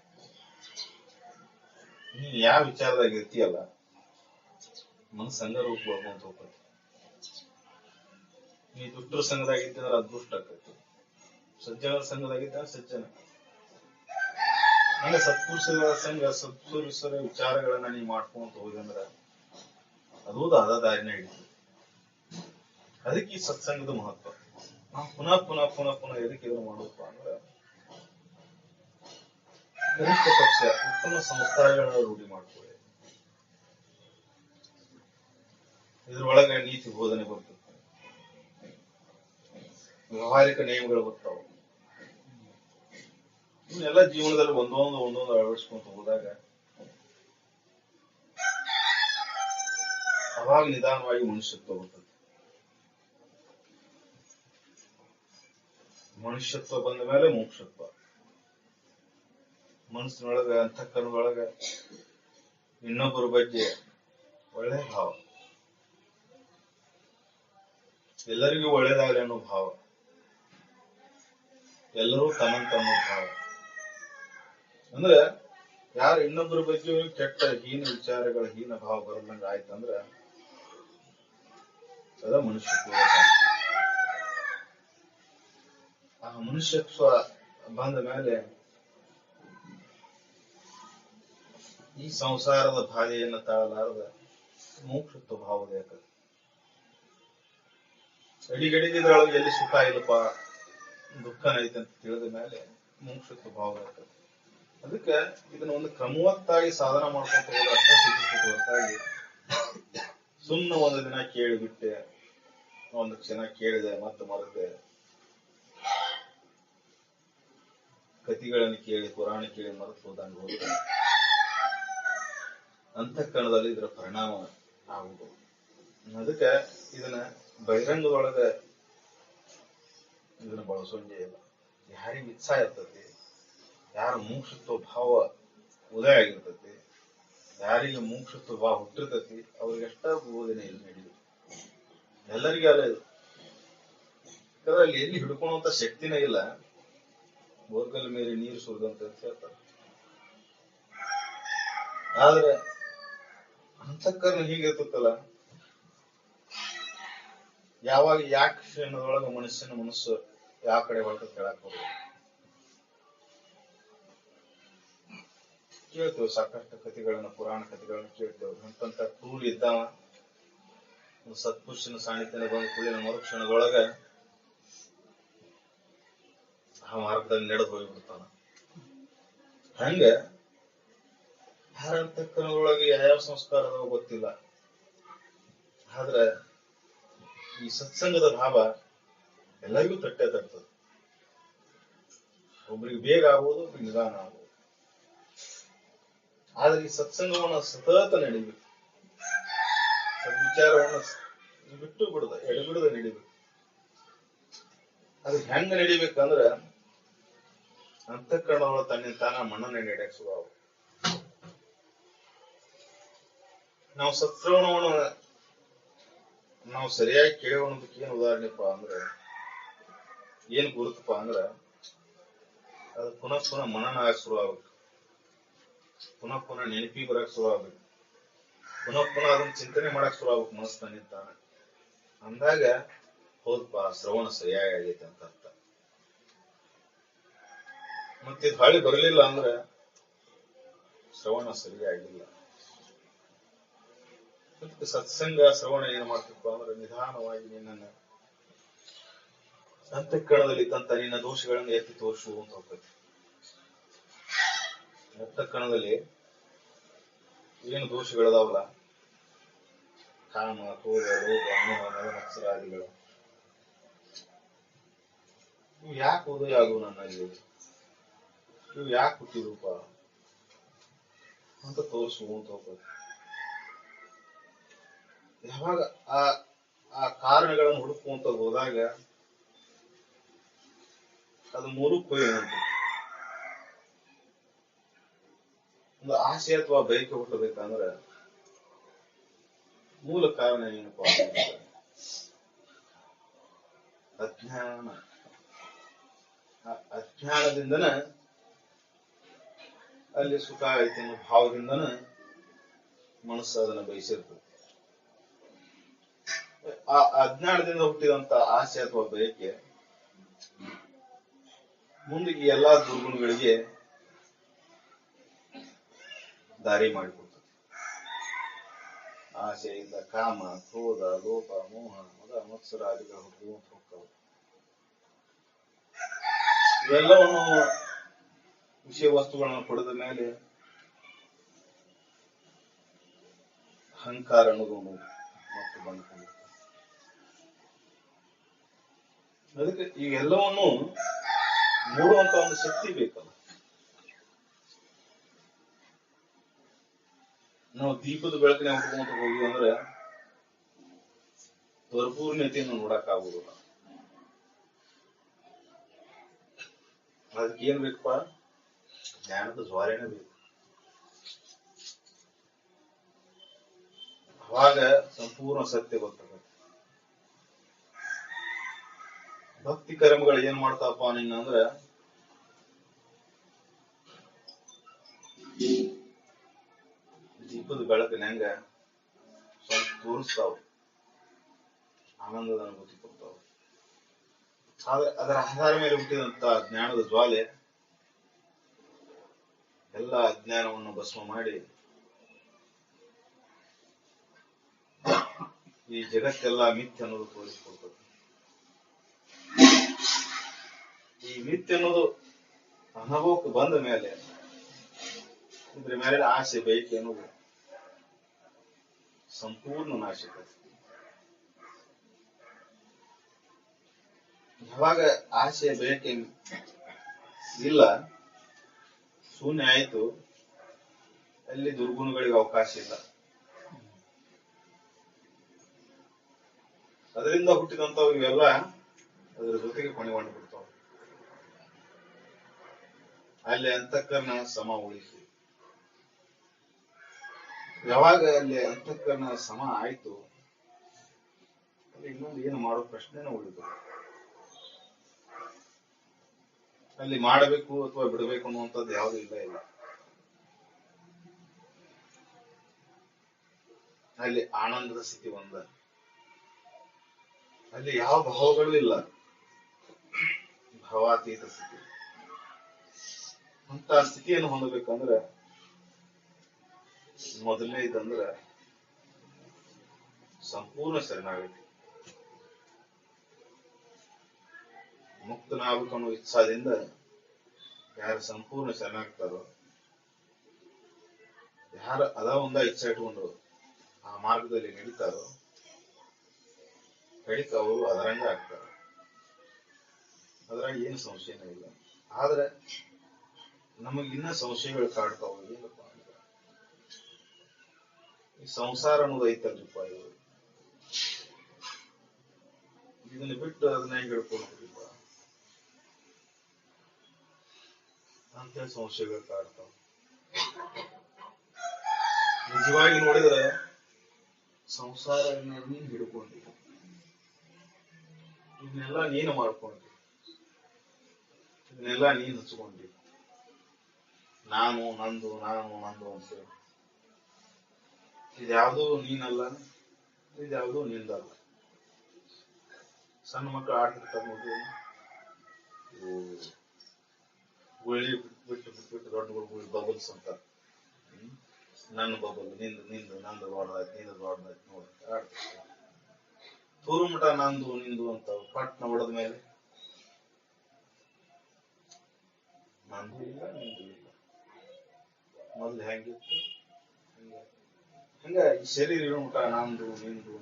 ನೀ ಯಾವ ವಿಚಾರದಾಗ ಇರ್ತೀಯಲ್ಲ ಮನಸ್ಸಂಗ ರೂಪ ಅಂತ ಹೋಗ್ತದೆ. ನೀ ದುಷ್ಟರ ಸಂಘದಾಗಿದ್ದಂದ್ರೆ ಅದೃಷ್ಟ ಆಕೈತಿ, ಸಜ್ಜನರ ಸಂಘದಾಗಿದ್ದ ಸಜ್ಜನ. ಅಂದ್ರೆ ಸತ್ಪುರುಷರ ಸಂಘ ಸತ್ಪುರುಷರ ವಿಚಾರಗಳನ್ನ ನೀ ಮಾಡ್ಕೊಂತ ಹೋದಂದ್ರ ಅದು ಅದ ದಾರಿನ ಹಿಡಿತು. ಅದಕ್ಕೆ ಈ ಸತ್ಸಂಗದ ಮಹತ್ವ. ನಾವು ಪುನಃ ಪುನಃ ಪುನಃ ಪುನಃ ಎದಕ್ಕೆ ಇದನ್ನು ಮಾಡಬೇಕು ಅಂದ್ರೆ ಕನಿಷ್ಠ ಪಕ್ಷ ಉತ್ತಮ ಸಂಸ್ಕಾರಗಳನ್ನ ರೂಢಿ ಮಾಡ್ಕೊಳ್ಳಿ. ಇದ್ರೊಳಗೆ ನೀತಿ ಬೋಧನೆ ಬರ್ತದೆ, ವ್ಯವಹಾರಿಕ ನಿಯಮಗಳು ಬರ್ತಾವ. ಇವನ್ನೆಲ್ಲ ಜೀವನದಲ್ಲಿ ಒಂದೊಂದು ಅಳವಡಿಸ್ಕೊಂತ ಹೋದಾಗ ಅವಾಗ ನಿಧಾನವಾಗಿ ಮನುಷ್ಯತ್ವ ಬರ್ತದೆ. ಮನುಷ್ಯತ್ವ ಬಂದ ಮೇಲೆ ಮೋಕ್ಷತ್ವ. ಮನಸ್ಸಿನೊಳಗ ಅಂತಃಕರಣದೊಳಗ ಇನ್ನೊಬ್ಬರ ಬಗ್ಗೆ ಒಳ್ಳೆ ಭಾವ, ಎಲ್ಲರಿಗೂ ಒಳ್ಳೇದಾಗಲಿ ಅನ್ನೋ ಭಾವ, ಎಲ್ಲರೂ ತನ್ನಂತ ಅನ್ನೋ ಭಾವ. ಅಂದ್ರೆ ಯಾರು ಇನ್ನೊಬ್ಬರ ಬಗ್ಗೆ ಕೆಟ್ಟ ಹೀನ ವಿಚಾರಗಳ ಹೀನ ಭಾವ ಬರದಂಗ ಆಯ್ತಂದ್ರ ಅದ ಮನುಷ್ಯತ್ವ. ಆ ಮನುಷ್ಯತ್ವ ಬಂದ ಮೇಲೆ ಈ ಸಂಸಾರದ ಬಾಧೆಯನ್ನು ತಾಳಲಾರದ ಮೋಕ್ಷತ್ವ ಭಾವದ ಯಾಕಂದ್ರೆ ಅಡಿಗಡಿಗಿದ್ರೊಳಗೆ ಎಲ್ಲಿ ಸುಖ ಇಲ್ಲಪ್ಪ, ದುಃಖನ ಐತೆ ಅಂತ ತಿಳಿದ ಮೇಲೆ ಮೋಕ್ಷತ್ವ ಭಾವ ಯಾಕಂದ್ರೆ. ಅದಕ್ಕೆ ಇದನ್ನ ಒಂದು ಕ್ರಮವತ್ತಾಗಿ ಸಾಧನ ಮಾಡ್ಕೊಂತ ಹೋದ್ರೆ ಅಷ್ಟ ಸಿದ್ಧಿಸುತ್ತೆ ಹೊರತಾಗಿ ಸುಮ್ಮನೆ ಒಂದು ದಿನ ಕೇಳಿಬಿಟ್ಟೆ, ಒಂದು ಕ್ಷಣ ಕೇಳಿದೆ ಮತ್ತೆ ಮರೆತೆ, ಕಥೆಗಳನ್ನು ಕೇಳಿ ಪುರಾಣ ಕೇಳಿ ಮರೆತು ಹೋದಂಗೆ ಹೋದ್ರೆ ಅಂತಃಕರಣದಲ್ಲಿ ಇದರ ಪರಿಣಾಮ ಆಗುವುದು. ಅದಕ್ಕೆ ಇದನ್ನ ಬಹಿರಂಗದೊಳಗ ಇದನ್ನ ಬಳಸೋಂಗೇ ಇಲ್ಲ. ಯಾರಿಗೆ ಇಚ್ಛಾ ಇರ್ತತಿ, ಯಾರ ಮೋಕ್ಷತ್ವ ಭಾವ ಉದಯ ಆಗಿರ್ತತಿ, ಯಾರಿಗೆ ಮೋಕ್ಷತ್ವ ಭಾವ ಹುಟ್ಟಿರ್ತತಿ ಅವ್ರಿಗೆ ಎಷ್ಟ ಬೋಧನೆ ಇಲ್ಲಿ ನಡೆಯುತ್ತೆ. ಎಲ್ಲರಿಗೂ ಅಲ್ಲ ಇದು. ಯಾಕಂದ್ರೆ ಅಲ್ಲಿ ಎಲ್ಲಿ ಹಿಡ್ಕೊಳ್ಳುವಂತ ಶಕ್ತಿನೇ ಇಲ್ಲ. ಬೋರ್ಗಲ್ ಮೇಲೆ ನೀರು ಸುರಿದಂತ ಹೇಳ್ತಾರೆ. ಆದ್ರೆ ಅಂತಃಕರಣ ಹೀಗಿರ್ತಲ್ಲ, ಯಾವಾಗ ಯಾಕೆ ಕ್ಷಣದೊಳಗ ಮನುಷ್ಯನ ಮನಸ್ಸು ಯಾವ ಕಡೆ ಹೊರಟ ಕೇಳಕ್ ಹೋಗ ಕೇಳ್ತೇವೆ. ಸಾಕಷ್ಟು ಕಥೆಗಳನ್ನ, ಪುರಾಣ ಕಥೆಗಳನ್ನ ಕೇಳ್ತೇವೆ. ಅಂತಂತ ಕ್ರೂರಿ ಇದ್ದಾವ ಸತ್ಪುರುಷನ ಸಾನ್ನಿಧ್ಯನ ಬಂದ ಕೂಡಲಿನ ಮರುಕ್ಷಣದೊಳಗ ಆ ಮಾರ್ಗದಲ್ಲಿ ನಡೆದು ಹೋಗ್ಬಿಡ್ತಾನ. ಹಂಗ ಯಾರ ಅಂತಃಕರಣದೊಳಗೆ ಯಾವ ಸಂಸ್ಕಾರದ ಗೊತ್ತಿಲ್ಲ. ಆದ್ರೆ ಈ ಸತ್ಸಂಗದ ಭಾವ ಎಲ್ಲರಿಗೂ ತಟ್ಟತದೆ. ಒಬ್ರಿಗೆ ಬೇಗ ಆಗುವುದು, ಒಬ್ರಿಗೆ ನಿಧಾನ ಆಗುವುದು. ಆದ್ರೆ ಈ ಸತ್ಸಂಗವನ್ನ ಸತತ ನಡಿಬೇಕು. ಸದ್ವಿಚಾರವನ್ನ ಬಿಟ್ಟು ಬಿಡದ ಎಡಬಿಡದ ನಡಿಬೇಕು. ಅದು ಹೆಂಗ ನಡಿಬೇಕಂದ್ರ ಅಂತಃಕರಣದೊಳ ತನ್ನಿಂದ ತಾನ ಮಣ್ಣನ್ನ ನಡೆಯಕ್ ಶುರು. ನಾವು ಸತ್ಸಂಗವನ್ನು ನಾವು ಸರಿಯಾಗಿ ಕೇಳೋಣದಕ್ಕೆ ಏನ್ ಉದಾಹರಣೆಪ್ಪ ಅಂದ್ರೆ, ಏನ್ ಗುರುತಪ್ಪ ಅಂದ್ರ, ಅದು ಪುನಃ ಪುನಃ ಮನನ ಆಗ ಶುರು ಆಗ್ಬೇಕು. ಪುನಃ ಪುನಃ ನೆನಪಿ ಬರಕ್ ಶುರು ಆಗ್ಬೇಕು. ಪುನಃ ಪುನಃ ಅದನ್ನ ಚಿಂತನೆ ಮಾಡಕ್ ಶುರು ಆಗ್ಬೇಕು ಮನಸ್ಸು ನಿಂತಾನ. ಅಂದಾಗ ಹೌದಪ್ಪ ಶ್ರವಣ ಸರಿಯಾಗಿ ಆಗೈತೆ ಅಂತ ಅರ್ಥ. ಮತ್ತೆ ಇದು ಹಳಿ ಬರಲಿಲ್ಲ ಅಂದ್ರೆ ಶ್ರವಣ ಸರಿಯಾಗಿಲ್ಲ. ಸತ್ಸಂಗ ಶ್ರವಣ ಏನ್ ಮಾಡ್ತಿಪ್ಪ ಅಂದ್ರೆ ನಿಧಾನವಾಗಿ ನಿನ್ನ ಅಂತಃಕರಣದಲ್ಲಿ ಇದ್ದಂತ ನಿನ್ನ ದೋಷಗಳನ್ನು ಎತ್ತಿ ತೋರಿಸುವಂತ ಹೋಗ್ತದೆ. ಅಂತಃಕರಣದಲ್ಲಿ ಏನು ದೋಷಗಳದಾವಲ್ಲ, ಕಾಮ, ಕ್ರೋಧ, ಲೋಭ, ಮೋಹ, ಮದ, ಮತ್ಸರಾದಿಗಳು, ಇವು ಯಾಕೆ ಉದಯ ಆದವು ನನ್ನಲ್ಲಿ, ಇವು ಯಾಕೆ ಹುಟ್ಟಿದಪ್ಪ ಅಂತ ತೋರಿಸುವಂತ ಹೋಗ್ತದೆ. ಯಾವಾಗ ಆ ಕಾರಣಗಳನ್ನು ಹುಡುಕುವಂತ ಹೋದಾಗ ಅದು ಮೂರಕ್ಕೂ ಏನಂತ ಒಂದು ಆಸೆ ಅಥವಾ ಬಯಕೆ ಹುಟ್ಟಬೇಕಂದ್ರೆ ಮೂಲ ಕಾರಣ ಏನಪ್ಪಾ ಅಂದ್ರೆ ಅಜ್ಞಾನ. ಅಜ್ಞಾನದಿಂದನ ಅಲ್ಲಿ ಸುಖ ಐತೆ ಅನ್ನೋ ಭಾವದಿಂದನ ಮನಸ್ಸು ಅದನ್ನ ಬಯಸಿರ್ತದೆ. ಆ ಅಜ್ಞಾನದಿಂದ ಹುಟ್ಟಿದಂತ ಆಸೆ ಅಥವಾ ಬಯಕೆ ಮುಂದೆ ಈ ಎಲ್ಲಾ ದುರ್ಗುಣಗಳಿಗೆ ದಾರಿ ಮಾಡಿಕೊಡ್ತದೆ. ಆಸೆಯಿಂದ ಕಾಮ, ಕ್ರೋಧ, ಲೋಭ, ಮೋಹ, ಮದ, ಮತ್ಸರಾದಿಗಳು ಹುಟ್ಟುವಂತ ಹೋಗ್ತವೆ. ಇವೆಲ್ಲವನ್ನು ವಿಷಯ ವಸ್ತುಗಳನ್ನು ಪಡೆದ ಮೇಲೆ ಅಹಂಕಾರ ಅನ್ನೋದು ಮತ್ತು ಬಂದ್ಕೊಂಡಿರ್ತದೆ. ಅದಕ್ಕೆ ಇವೆಲ್ಲವನ್ನು ನೋಡುವಂತ ಒಂದು ಶಕ್ತಿ ಬೇಕಲ್ಲ. ನಾವು ದೀಪದ ಬೆಳಕಿನ ಹುಡ್ಕೊಂತ ಹೋಗಿ ಅಂದ್ರೆ ಪರಿಪೂರ್ಣತೆಯನ್ನು ನೋಡಕ್ ಆಗುದಿಲ್ಲ. ಅದಕ್ಕೆ ಏನ್ ಬೇಕಪ್ಪ? ಜ್ಞಾನದ ಜ್ವಾಲೆನೇ ಬೇಕು. ಅವಾಗ ಸಂಪೂರ್ಣ ಸತ್ಯ ಗೊತ್ತಾಗುತ್ತೆ. ಭಕ್ತಿ ಕರ್ಮಗಳು ಏನ್ ಮಾಡ್ತಾವಪ್ಪ ನಿನ್ನ ಅಂದ್ರ ದೀಪದ ಬೆಳಕಿನ ಹೆಂಗ ಸ್ವಲ್ಪ ತೋರಿಸ್ತಾವ, ಆನಂದದ ಅನುಭೂತಿ ಕೊಡ್ತಾವ. ಆದ್ರೆ ಅದರ ಆಧಾರ ಮೇಲೆ ಹುಟ್ಟಿದಂತ ಜ್ಞಾನದ ಜ್ವಾಲೆ ಎಲ್ಲ ಅಜ್ಞಾನವನ್ನು ಭಸ್ಮ ಮಾಡಿ ಈ ಜಗತ್ತೆಲ್ಲ ಮಿಥ್ಯ ಅನ್ನೋದು ತೋರಿಸ್ಕೊಡ್ತದೆ. ಈ ಮಿಥ್ಯ ಅನ್ನೋದು ಅನುಭವಕ್ಕೆ ಬಂದ ಮೇಲೆ ಇದ್ರ ಮೇಲೆ ಆಸೆ ಬಯಕೆ ಅನ್ನೋದು ಸಂಪೂರ್ಣ ನಾಶಕ. ಯಾವಾಗ ಆಸೆ ಬಯಕೆ ಇಲ್ಲ, ಶೂನ್ಯ ಆಯ್ತು, ಅಲ್ಲಿ ದುರ್ಗುಣಗಳಿಗೆ ಅವಕಾಶ ಇಲ್ಲ. ಅದರಿಂದ ಹುಟ್ಟಿದಂತವು ಇವೆಲ್ಲ ಅದರ ಜೊತೆಗೆ ಕೊನೆಗೊಂಡು ಬಿಡ್ತಾವ. ಅಲ್ಲಿ ಅಂತಃಕರಣ ಸಮ ಉಳಿಸಿ. ಯಾವಾಗ ಅಲ್ಲಿ ಅಂತಃಕರಣ ಸಮ ಆಯ್ತು, ಅಲ್ಲಿ ಇನ್ನೊಂದು ಏನು ಮಾಡೋ ಪ್ರಶ್ನೆನ ಉಳಿದು. ಅಲ್ಲಿ ಮಾಡಬೇಕು ಅಥವಾ ಬಿಡಬೇಕು ಅನ್ನುವಂಥದ್ದು ಯಾವುದು ಇಲ್ಲ. ಅಲ್ಲಿ ಆನಂದದ ಸ್ಥಿತಿ ಒಂದ. ಅಲ್ಲಿ ಯಾವ ಭಾವಗಳು ಇಲ್ಲ, ಭಾವಾತೀತ ಸ್ಥಿತಿ. ಅಂತ ಸ್ಥಿತಿಯನ್ನು ಹೊಂದಬೇಕಂದ್ರೆ ಮೊದಲನೇ ಇದಂದ್ರೆ ಸಂಪೂರ್ಣ ಶರಣಾಗತಿ. ಮುಕ್ತನಾಗಬೇಕು ಅನ್ನೋ ಇಚ್ಛಾದಿಂದ ಯಾರು ಸಂಪೂರ್ಣ ಶರಣಾಗ್ತಾರೋ, ಯಾರು ಅದ ಒಂದ ಇಚ್ಛೆ ಇಟ್ಕೊಂಡು ಆ ಮಾರ್ಗದಲ್ಲಿ ನಡೀತಾರೋ, ಕಡಿಕ ಅವರು ಅದರಂಗ ಆಗ್ತಾರೆ. ಅದ್ರಾಗ ಏನು ಸಂಶಯನೇ ಇಲ್ಲ. ಆದ್ರೆ ನಮಗಿನ್ನ ಸಂಶಯಗಳು ಕಾಡ್ತಾವ. ಏನಪ್ಪ ಅಂದ್ರೆ ಈ ಸಂಸಾರ ಅನ್ನೋದು ಐತಲ್ರಿಪ್ಪ, ಇದನ್ನ ಬಿಟ್ಟು ಅದನ್ನ ಹೆಂಗ್ ಹಿಡ್ಕೊಳ್ಬೇಕಪ್ಪ ಅಂತ ಸಂಶಯಗಳು ಕಾಡ್ತಾವ. ನಿಜವಾಗಿ ನೋಡಿದ್ರೆ ಸಂಸಾರ ನೀನ್ ಹಿಡ್ಕೊಂಡಿ, ಇದನ್ನೆಲ್ಲ ನೀನು ಮಾಡ್ಕೊಂಡಿ, ಇದನ್ನೆಲ್ಲ ನೀನ್ ಹಚ್ಕೊಂಡಿ. ನಾನು ನಂದು ಅಂತ ಇದ್ಯಾವುದೂ ನೀನಲ್ಲ, ಇದ್ಯಾವುದೂ ನಿಂದಲ್ಲ. ಸಣ್ಣ ಮಕ್ಕಳು ಆಡ್ತಿರ್ತಾರೆ ನೋಡಿ, ಗುಳಿ ಬಿಟ್ಟು ದೊಡ್ಡ ಗುಳಿ ಬಬಲ್ಸ್ ಅಂತ. ನನ್ನ ಬಬಲ್ ನಿಂದು ನಂದು ದೊಡ್ಡದಾಯ್ತು, ನಿಂದು ದೊಡ್ಡದಾಯ್ತು ನೋಡಿ ಆಡ್ತಿರ್ತಾರೆ. ತೂರು ಮಠ ನಂದು ನಿಂದು ಅಂತ ಪಟ್ನ ಹೊಡೆದ ಮೇಲೆ ನಂದು ಇಲ್ಲ ನಿಂದು ಇಲ್ಲ. ಮೊದ್ಲು ಹೆಂಗಿತ್ತು ಹಂಗ ಈ ಶರೀರ ಇರೋ ಮಠ ನಂದು ನಿಂದು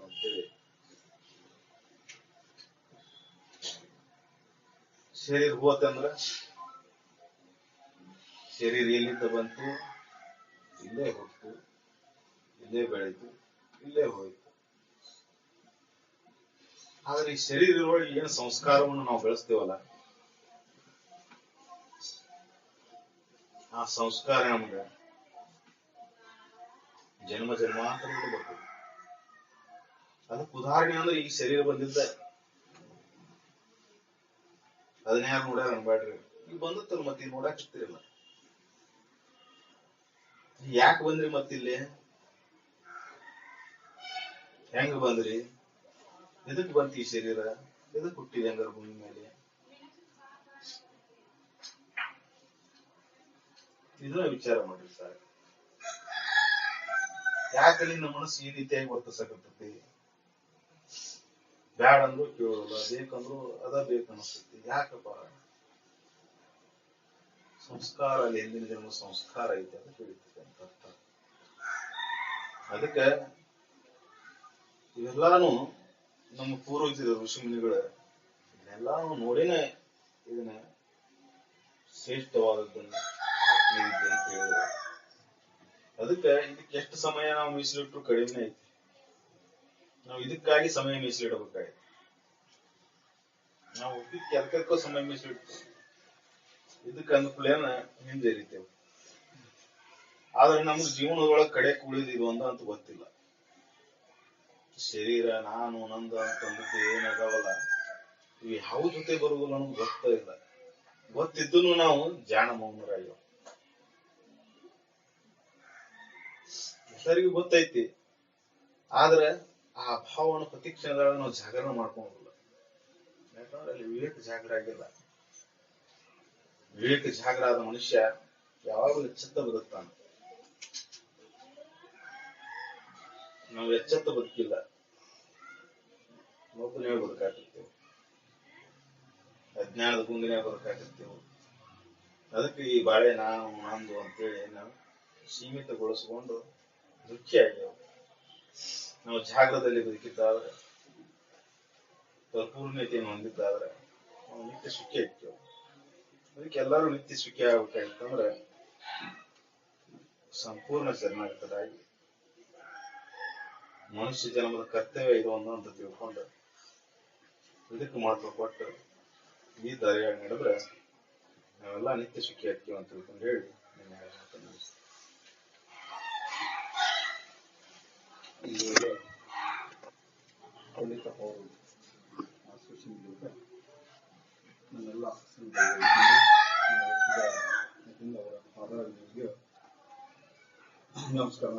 ಅಂತೇಳಿ ಶರೀರ ಹೋತಂದ್ರ ಶರೀರ ಎಲ್ಲಿಂದ ಬಂತು, ಇಲ್ಲೇ ಹೋಗ್ತು, ಇಲ್ಲೇ ಬೆಳೀತು, ಇಲ್ಲೇ ಹೋಯ್ತು. ಆದ್ರೆ ಈ ಶರೀರದೊಳಗೆ ಏನ್ ಸಂಸ್ಕಾರವನ್ನು ನಾವು ಬೆಳೆಸ್ತೇವಲ್ಲ, ಆ ಸಂಸ್ಕಾರ ನಮ್ಗೆ ಜನ್ಮ ಜನ್ಮಾಂತರದಿಂದ ಬರ್ತದೆ. ಅದಕ್ಕೆ ಉದಾಹರಣೆ ಅಂದ್ರೆ ಈ ಶರೀರ ಬಂದಿದ್ದ, ಅದನ್ನ ಯಾರು ನೋಡ್ಯಾರ ಅನ್ಬೇಡ್ರಿ. ಈಗ ಬಂದತ್ತಲ್ಲ ಮತ್ತೆ ನೋಡಕ್ ಇರ್ತಿರಲ್ಲ. ಯಾಕೆ ಬಂದ್ರಿ ಮತ್ತಿಲ್ಲಿ, ಹೆಂಗ ಬಂದ್ರಿ, ಎದಕ್ ಬಂತ ಈ ಶರೀರ, ಎದಕ್ ಹುಟ್ಟಿದೆ ಹಂಗಾರ ಭೂಮಿ ಮೇಲೆ, ಇದನ್ನ ವಿಚಾರ ಮಾಡಿರ್ತಾರೆ. ಯಾಕಲ್ಲಿ ನಮ್ಮ ಮನಸ್ಸು ಈ ರೀತಿಯಾಗಿ ವರ್ತಿಸಕತ್ತೈತಿ, ಬ್ಯಾಡ ಅಂದ್ರು ಕೇಳೋಲ್ಲ, ಬೇಕಂದ್ರು ಅದ ಬೇಕನ್ನಿಸ್ತೈತಿ. ಯಾಕಪ್ಪ? ಸಂಸ್ಕಾರ ಅಲ್ಲಿ ಎಂದಿನ ಜನ್ಮ ಸಂಸ್ಕಾರ ಐತೆ ಅಂತ ತಿಳಿತೈತೆ ಅಂತ ಅರ್ಥ. ಅದಕ್ಕೆ ಇವೆಲ್ಲಾನು ನಮ್ಮ ಪೂರ್ವಜರು ಋಷಿ ಮುನಿಗಳ ಇದನ್ನೆಲ್ಲಾನು ನೋಡಿನೇ ಇದನ್ನ ಶ್ರೇಷ್ಠವಾದದ್ದನ್ನು ಆತ್ಮವಿದ್ಯೆ ಅಂತ ಹೇಳಿದ್ರು. ಅದಕ್ಕ ಇದಕ್ಕೆ ಎಷ್ಟು ಸಮಯ ನಾವು ಮೀಸಲಿಟ್ರು ಕಡಿಮೆ ಐತಿ. ನಾವು ಇದಕ್ಕಾಗಿ ಸಮಯ ಮೀಸಲಿಡಬೇಕಾಗಿ ನಾವು ಇದಕ್ಕೆ ಎದಕ್ಕೋ ಸಮಯ ಮೀಸಲಿಡ್ತೀವಿ. ಇದಕ್ಕೆ ಅಂದ್ಕೂಲೇನ ಹಿಂಜರಿತೇವೆ. ಆದ್ರೆ ನಮ್ಗೆ ಜೀವನದೊಳಗೆ ಕಡೆ ಉಳಿದಿದು ಅಂತ ಗೊತ್ತಿಲ್ಲ. ಶರೀರ ನಾನು ನಂದು ಅಂತಂದದ್ದು ಏನದಾವಲ್ಲ ಇವು ಯಾವ ಜೊತೆ ಬರುವುದಿಲ್ಲ ನಮ್ಗೆ ಗೊತ್ತೇ ಇಲ್ಲ. ಗೊತ್ತಿದ್ದನು ನಾವು ಜಾಣ ಮೌನರಾಗ್ಯವ. ಎಲ್ಲರಿಗೂ ಗೊತ್ತೈತಿ, ಆದ್ರೆ ಆ ಭಾವವನ್ನು ಪ್ರತಿಕ್ಷಣದಾಗ ನಾವು ಜಾಗರಣ ಮಾಡ್ಕೊಂಡಿಲ್ಲ. ಯಾಕಂದ್ರೆ ಅಲ್ಲಿ ವಿವೇಕ ಜಾಗರ ಆಗಿಲ್ಲ. ವಿವೇಕ ಜಾಗರ ಆದ ಮನುಷ್ಯ ಯಾವಾಗಲೂ ಎಚ್ಚೆತ್ತ ಬದುಕ್ತಾನೆ. ನಾವು ಎಚ್ಚೆತ್ತ ಬದುಕಿಲ್ಲ, ಒಬ್ಬನೇ ಬದುಕಾಕಿರ್ತೇವೆ, ಅಜ್ಞಾನದ ಗುಂಗಿನೇ ಬದುಕಾಕಿರ್ತೇವೆ. ಅದಕ್ಕೆ ಈ ಬಾಳೆ ನಾನು ನಂದು ಅಂತೇಳಿ ನಾವು ಸೀಮಿತಗೊಳಿಸಿಕೊಂಡು ದುಃಖಿ ಆಗ್ಯಾವ. ನಾವು ಜಾಗ್ರದಲ್ಲಿ ಬದುಕಿದ್ದಾದ್ರೆ, ಪರಿಪೂರ್ಣತೆಯನ್ನು ಹೊಂದಿದ್ದಾದ್ರೆ ನಾವು ನಿತ್ಯ ಸುಖಿ ಆಗ್ತೇವೆ. ಅದಕ್ಕೆ ಎಲ್ಲರೂ ನಿತ್ಯ ಸುಖಿ ಆಗ್ಬೇಕಾಗಿತ್ತಂದ್ರೆ ಸಂಪೂರ್ಣ ಶರಣಾಗತರಾಗಿ ಮನುಷ್ಯ ಜನ್ಮದ ಕರ್ತವ್ಯ ಇದು ಅಂತ ತಿಳ್ಕೊಂಡು ಇದಕ್ಕೆ ಮಹತ್ವ ಕೊಟ್ಟು ಈ ದಾರಿಯಾಗಿ ನಡೆದ್ರೆ ನಾವೆಲ್ಲ ನಿತ್ಯ ಸುಖಿ ಆಗ್ತೀವಿ ಅಂತ ತಿಳ್ಕೊಂಡು ಹೇಳಿ ನನ್ನೆಲ್ಲ ನಮಸ್ಕಾರ.